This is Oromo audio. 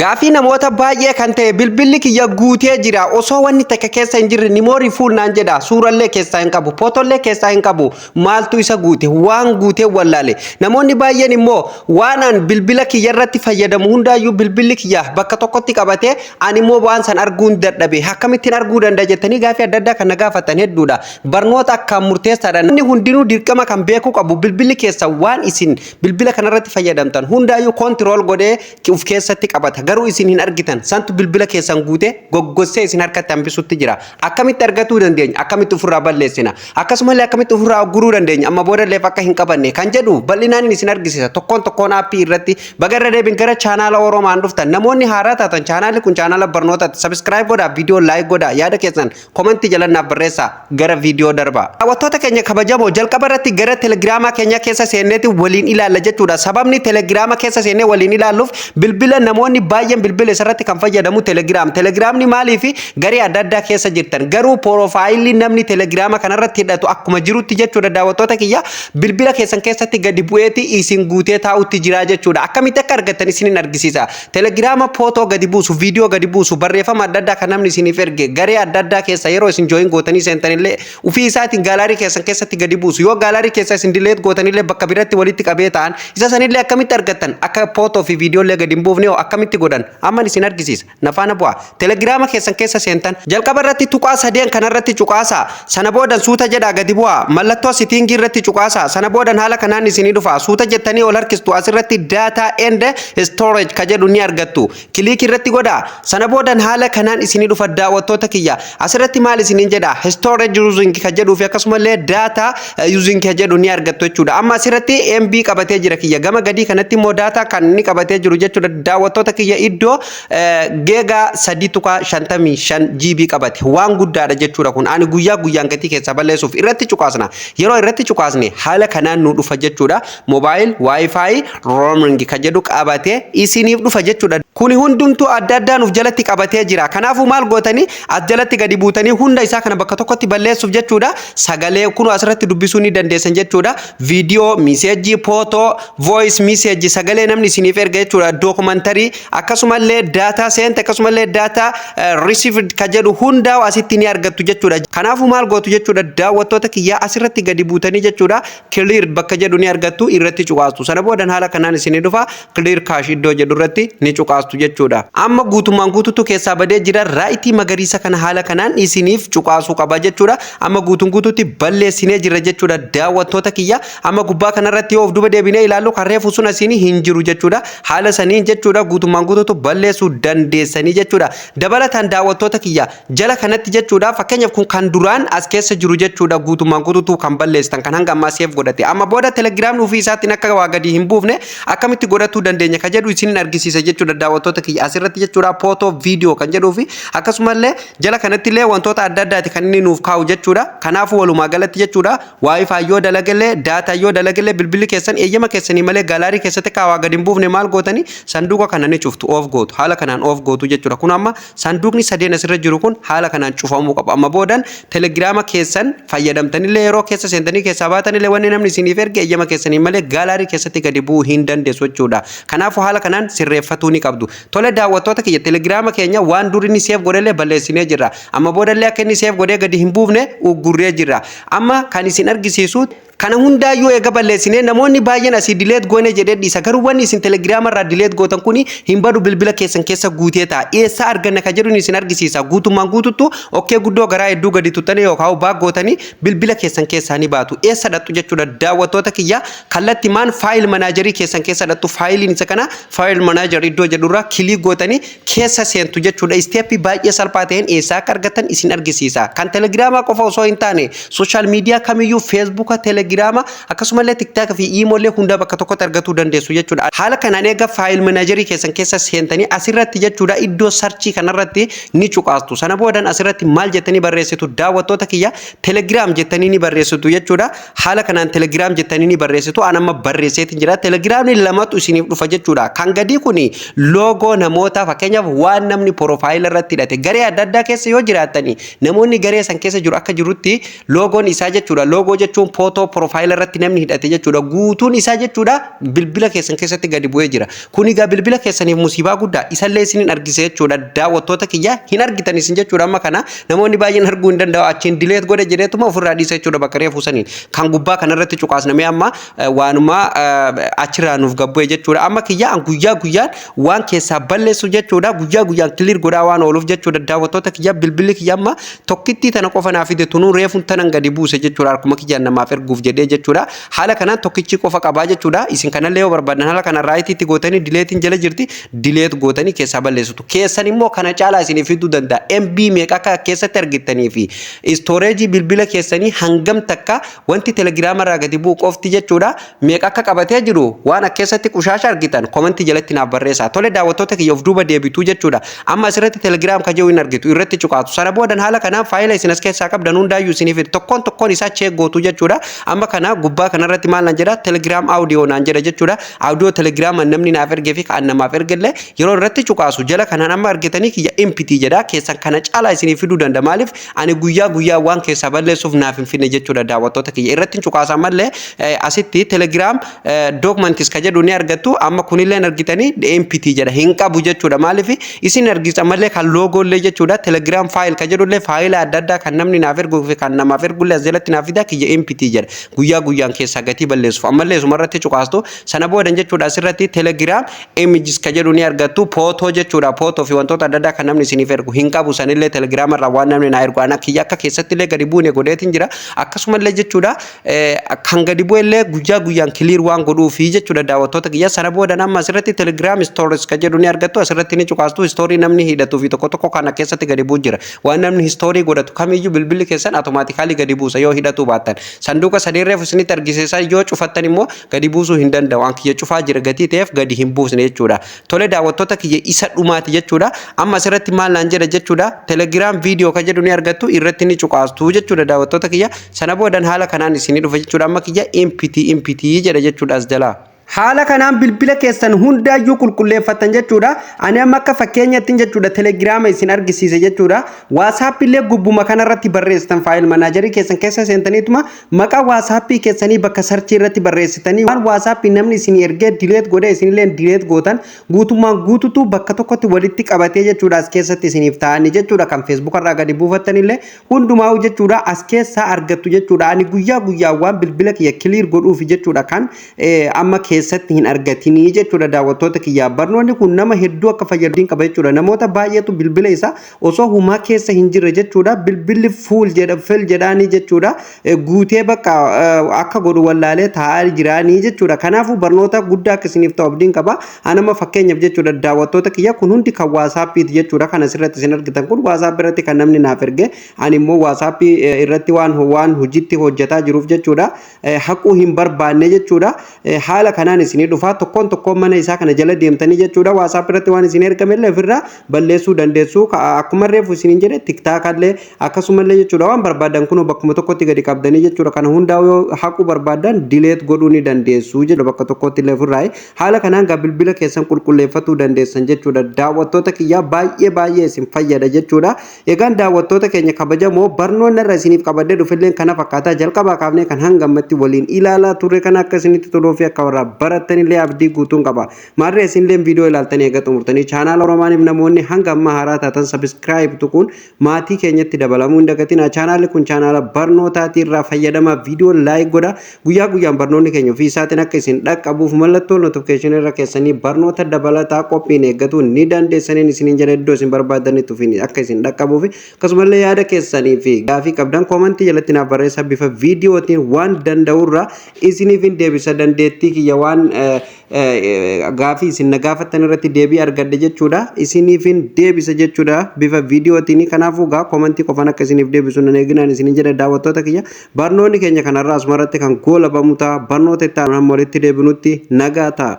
Gaafii namoota baay'ee kan ta'e bilbilli kiyya guutee jira osoo wanni takka keessa hin jirre nimoorii fuul naan jedha suurallee keessaa hin qabu footollee keessaa hin qabu maaltu isa guute waan guutee wallaale namoonni baay'een immoo waan an bilbila kiyya irratti fayyadamu hundaayyuu bilbilli kiyya bakka tokkotti qabatee ani immoo waan san arguun dadhabe akkamittiin arguu danda'a jettanii gaafii adda addaa kan na gaafatan hedduudha barnoota akkaan murteessaadha namni hundinuu dirqama kan beekuu qabu bilbilli keessa waan isin bilbila kanarratti fayyadamtan hundaayyuu koontirool godhee uf keessatti qabata garuu isin hin argitan santu bilbila keessan guute goggossee isin harkatti hambisutti jira akkamitti argatuu dandeenya akkamitti ofirraa balleessina akkasumallee akkamitti ofirraa guruu dandeenya amma boodallee akka hin qabanne kan jedhu bal'inaan isin argisiisa tokkoon aappii irratti bagarra deebin gara chaanaala Oromaan dhuftan namoonni haaraa taatan chaanaalli kun chaanaala barnootaati subscribe godhaa viidiyoo laayik godhaa yaada keessan komentii jalannaaf barreessaa gara viidiyoo darbaa daawwattoota keenya kabajamoo jalqaba irratti gara telegiraamaa keenya keessa seenneeti waliin ilaalla jechuudha sababni telegiraama keessa seennee waliin ilaalluuf bilbila namoonni baay'een bilbila isarratti kan fayyadamu telegiraamni maaliifi garee adda addaa keessa jirtan garuu profaayilii namni telegiraama kanarratti hidhatu akkuma jirutti jechuudha daawwattoota kiyya bilbila keessan keessatti gadi bu'eeti isin guutee taa'utti jira jechuudha akkamitti akka argattan isinin argisiisa telegiraama footoo gadi buusu viidiyoo gadi buusu barreeffama adda addaa kan namni isiniif erge garee adda addaa keessa yeroo isin jooyin gootanii seentanillee ufii isaatiin gaalaarii keessan keessatti gadi buusu yoo gaalaarii keessa isin dileet gootanillee bakka biratti walitti qabee ta'an isa sanillee akkamitti argattan akka footoo fi viidiyoolee gadi hin buufne akkamitti godhan amma isin argisiisa nafaana bu'a telegiraama keessan keessa seentan jalqaba irratti tuqaa sadeen kanarratti cuqaasa sana boodan suuta jedha gadi bu'a mallattoo sitiingii irratti cuqaasa sana boodan haala kanaan isinii dhufa suuta jettanii ol harkistu asirratti data and storage ka jedhu ni argattu kiliik irratti godha sana boodan haala kanaan isinii dhufa daawwattoota kiyya asirratti maal isiniin jedha storage using ka jedhuu fi akkasumallee data using ka jedhu ni argattu jechuudha amma asirratti MB qabatee jira kiyya gama gadii kanatti immoo data kan inni qabatee jiru jechuudha daawwattoota kiyya iddoo geega 3.55 GB qabate waan guddaadha jechuudha kun ani guyyaa guyyaan gatii keessa balleessuuf irratti cuqaasna yeroo irratti cuqaasne haala kanaan nu dhufa jechuudha mobile wifi roaming ka jedhu qabate isiniif dhufa jechuudha kuni hundumtu adda addaa nuuf jalatti qabatee jira kanaafuu maal gootanii as jalatti gadi buutanii hunda isaa kana bakka tokkotti balleessuuf jechuudha sagalee kun asirratti dubbisuu ni dandeessan jechuudha viidiyoo miseejii footoo voice message sagalee namni isiniif erga jechuudha dookumantarii akkasumallee data sent akkasumallee data received ka jedhu hundaa asitti ni argattu jechuudha kanaafuu maal gootu jechuudha daawwattoota kiyya asirratti gadi buutanii jechuudha clear bakka jedhu ni argattu irratti cuqaastu sana boodan haala kanaan isinii dhufa clear cache iddoo jedhu irratti ni cuqaastu jechuudha amma guutummaan guututu keessaa badee jira raayitii magariisa kana haala kanaan isiniif cuqaasuu qaba jechuudha amma guututti balleessinee jira jechuudha daawwattoota kiyya amma gubbaa kanarratti yoo of duba deebinee ilaallu kan reefu sun asinii hin jiru jechuudha haala saniin jechuudha guutummaan guututu balleessuu dandeessanii jechuudha dabalataan daawwattoota kiyya jala kanatti jechuudha fakkeenyaaf kun kan duraan as keessa jiru jechuudha guutummaan guututu kan balleessitan kan hanga ammaa seef godhate amma booda telegiraamni ofii isaatiin akka waa gadi hin buufne akkamitti godhachuu dandeenya ka jedhu isin argisiisa jechuudha daawwattoota kiyya asirratti jechuudha footoo viidiyoo kan jedhuu fi akkasumallee jala kanatti illee wantoota adda addaati kan inni nuuf kaa'u jechuudha kanaafuu walumaa galatti jechuudha wifi yoo dalagallee data yoo dalagallee bilbilli keessan eeyyama keessanii malee gaalaarii keessatti kaawaa gadi hin buufne maal gootanii sanduuqa kana ni cuftu off gootu haala kanaan off gootu jechuudha kun amma sanduuqni sadeen asirra jiru kun haala kanaan cufamuu qaba amma boodan telegiraama keessan fayyadamtanillee yeroo keessa seentanii keessaa baatanillee wanni namni isiniif erge eeyyama keessanii malee gaalaarii keessatti gadi bu'uu hin dandeessu jechuudha kanaafuu haala kanaan sirreeffatuu ni qabdu tole daawwattoota kiyya telegiraama keenya waan dur inni seef godhellee balleessinee jirra amma boodallee akka inni seef godhee gadi hin buufne uggurree jirra amma kan isin argisiisu kana hundaayyuu eega balleessinee namoonni baay'een asii dileet goone jedhee dhiisa garuu wanni isin telegiraama irraa dileet gootan kuni hin badu bilbila keessan keessa guutee ta'a eessa arganna ka jedhu isin argisiisa guutummaan guututtu okkee guddoo garaa hedduu gadi tuttanii yookaan baag gootanii bilbila keessan keessaa ni baatu eessa dhattu jechuudha daawwattoota kiyya kallatti maan faayil manaajarii keessan keessa dhattu faayiliin isa kana faayil manaajarii iddoo jedhurraa kiliik gootanii keessa seentu jechuudha isteeppii baay'ee salphaa ta'een eessa akka argatan isin argisiisa kan telegiraamaa qofa osoo hin taane sooshaal miidiyaa kamiyyuu feesbuuka telegiraama akkasumallee tiktaak fi iimoolee hunda bakka tokkotti argatuu dandeessu jechuudha haala kanaan eega faayil manaajarii keessan keessa seentanii asirratti jechuudha iddoo sarchii kanarratti ni cuqaastu sana boodan asirratti maal jettanii barreessitu daawwattoota kiyya telegiraam jettanii ni barreessitu jechuudha haala kanaan telegiraam jettanii ni barreessitu an amma barreesseetiin jira telegiraamni lamatu isiniif dhufa jechuudha kan gadii kuni loogoo namoota fakkeenyaaf waan namni profaayila irratti hidhate garee adda addaa keessa yoo jiraattanii namoonni garee san keessa jiru akka jirutti loogoon isaa jechuudha loogoo jechuun footoo profaayila irratti namni hidhate jechuudha guutuun isaa jechuudha bilbila keessan keessatti gadi bu'ee jira. Kun egaa bilbila keessaniif musiibaa guddaa isallee isinin argise jechuudha daawwattoota kiyya hin argitan isin jechuudha amma kana namoonni baay'een arguu hin danda'u achiin dileet godhe jedheetuma ofirraa dhiisa jechuudha bakka reefuu saniin kan gubbaa kanarratti cuqaasnamee amma waanuma achirraa nuuf gabbu'e jechuudha amma kiyya guyyaa guyyaan waan keessaa balleessu jechuudha guyyaa guyyaan kiliir godhaa waan ooluuf jechuudha daawwattoota kiyya bilbilli kiyya amma tokkittii tana qofa naaf fide tunuu reefuun tanan gadi buuse jechuudha akkuma kiyyaan namaaf erguuf jedhee jechuudha haala kanaan tokkichi qofa qabaa jechuudha isin kanallee yoo barbaadan haala kana raayitiitti gootanii dileetiin jala jirti dileet gootanii keessaa balleessitu keessan immoo kana caalaa isin fiduu danda'a MB meeqa akka keessatti argitanii fi istooreejii bilbila keessanii hangam takka wanti telegiraama irraa gadi bu'u qofti jechuudha meeqa akka qabatee jiru waan akka keessatti qushaasha argitan komentii jalatti naaf barreessaa tole daawwattoota kiyya of duuba deebituu jechuudha amma asirratti telegiraam kajoo hin argitu irratti cuqaatu sana boodan haala kanaan faayila isin as keessaa qabdan hundaayyuu isiniif tokkoon isaa cheek gootu jechuudha amma kana gubbaa kanarratti maal naan jedha telegiraam audio naan jedha jechuudha audio telegiraam namni naaf ergee fi kan namaaf ergellee yeroo irratti cuqaasu jala kanaan amma argitanii kiyya MPT jedha keessan kana caalaa isiniif fiduu danda'a maaliif ani guyyaa waan keessaa balleessuuf naaf hin finne jechuudha daawwattoota kiyya irratti cuqaasaa mallee asitti telegiraam documentis ka jedhu ni argattu amma kunillee argitanii MPT jedha hin qabu jechuudha maaliif isin argisa mallee kan loogollee jechuudha telegiraam faayil ka jedhullee faayila adda addaa kan namni naaf erguu fi kan namaaf ergullee as jalatti naaf fidaa kiyya MPT jedha guyyaan keessaa gatii balleessuuf ammallee sumarratti cuqaastu sana boodan jechuudha asirratti telegiraam images ka jedhu ni argattu footoo jechuudha footoo fi wantoota adda addaa kan namni isiniif ergu hin qabu sanillee telegiraam irraa waan namni naa ergu ana kiyya akka keessatti illee gadi buune godheetiin jira akkasumallee jechuudha kan gadi bu'ellee guyyaan kiliir waan godhuu fi jechuudha daawwattoota kiyya sana boodan amma asirratti telegiraam stories ka jedhu ni argattu asirratti ni cuqaastu story namni hidhatu fi tokko kana keessatti gadi bu'u jira waan namni story godhatu kamiyyuu bilbilli keessan automaatikaalii gadi buusa yoo hidhatu baattan sanduuqa sadiirreef isinitti argisiisaa yoo cufattan immoo gadi buusuu hin danda'u an kiyya cufaa jira gatii ta'eef gadi hin buusne jechuudha tole daawwattoota kiyya isa dhumaati jechuudha amma asirratti maal naan jedha jechuudha telegiraam viidiyoo ka jedhu ni argattu irratti ni cuqaastu jechuudha daawwattoota kiyya sana boodan haala kanaan isinii dhufa jechuudha amma kiyya MPT jedha jechuudha as jalaa haala kanaan bilbila keessan hundaayyuu qulqulleeffatan jechuudha ani amma akka fakkeenyatti jechuudha telegiraama isin argisiise jechuudha WhatsApp illee gubbuma kanarratti barreessitan faayil manaajarii keessan keessa seentaniituma maqaa WhatsApp keessanii bakka sarchii irratti barreessitanii waan WhatsApp namni isin ergee dileet godhe isinillee dileet gootan guutummaan guututu bakka tokkotti walitti qabatee jechuudha as keessatti isiniif ta'anii jechuudha kan Facebook irraa gadi buufattanillee hundumaa jechuudha as keessaa argattu jechuudha ani guyyaa waan bilbila kiyya kiliir godhuuf jechuudha kan amma keessatti hin argatinii jechuudha daawwattoota kiyyaa barnoonni kun nama hedduu akka fayyaduu qaba jechuudha namoota baay'eetu bilbila isaa osoo humaa keessa hin jirre jechuudha bilbilli fuul jedhaanii jechuudha guutee bakka akka godhu wallaalee taa'aa jiraanii jechuudha kanaafuu barnoota guddaa akka isiniif ta'u abdiin qaba anama fakkeenyaaf jechuudha daawwattoota kiyya kun hundi kan WhatsAppiiti jechuudha kan asirratti isin argitan kun WhatsApp irratti kan namni naaf erge ani immoo WhatsApp irratti waan hojiitti hojjetaa jiruuf jechuudha haquu hin barbaanne jechuudha haala kanaan isinii dhufaa tokkoon mana isaa kana jala deemtanii jechuudha WhatsApp irratti waan isin ergamellee ofirraa balleessuu dandeessu akkuma reefu isiniin jedhe TikTok illee akkasumallee jechuudha waan barbaadan kun bakkuma tokkotti gadi qabdanii jechuudha kana hundaa yoo haquu barbaadan dileet godhuu ni dandeessu jechuudha bakka tokkotti illee ofirraa haala kanaan bilbila keessan qulqulleeffatuu dandeessan jechuudha daawwattoota kiyyaa baay'ee isin fayyada jechuudha egaan daawwattoota keenya kabajamoo barnoonni irra isiniif qabadee dhufilleen kana fakkaataa jalqabaa kaafnee kan hangammatti waliin ilaalaa turre kana akka isinitti toluu fi akka warra barattanillee abdii guutuun qaba maarree isinillee viidiyoo ilaaltanii eega xumurtanii chaanaala Oromaaniif namoonni hanga amma haaraa taatan subscribe tuquun maatii keenyatti dabalamuu hin dagatina chaanaalli kun chaanaala barnootaatii irraa fayyadamaa viidiyoo laayik godha guyyaan barnoonni keenya ofii isaatiin akka isin dhaqqabuuf mallattoo notification irra keessanii barnoota dabalataa qophiin eeggatu ni dandeessaniin isiniin jala iddoo isin barbaadanitti ufiin akka isin dhaqqabuuf akkasumallee yaada keessanii fi gaafii qabdan koomentii jalatti naaf barreessaa bifa viidiyootiin waan danda'urra isiniif hin deebisa dandeettii kiyya waan gaafii isin na gaafattan irratti deebii argadde jechuudha isiniifin deebisa jechuudha bifa viidiyootiin kanaafuu gaa koomentii qofaan akka isiniif deebisu nan eeginaan isiniin jedha daawwattoota kiyya barnoonni keenya kanarraa asumarratti kan goolabamu ta'a barnoota itti aanu walitti deebinutti nagaa ta'a.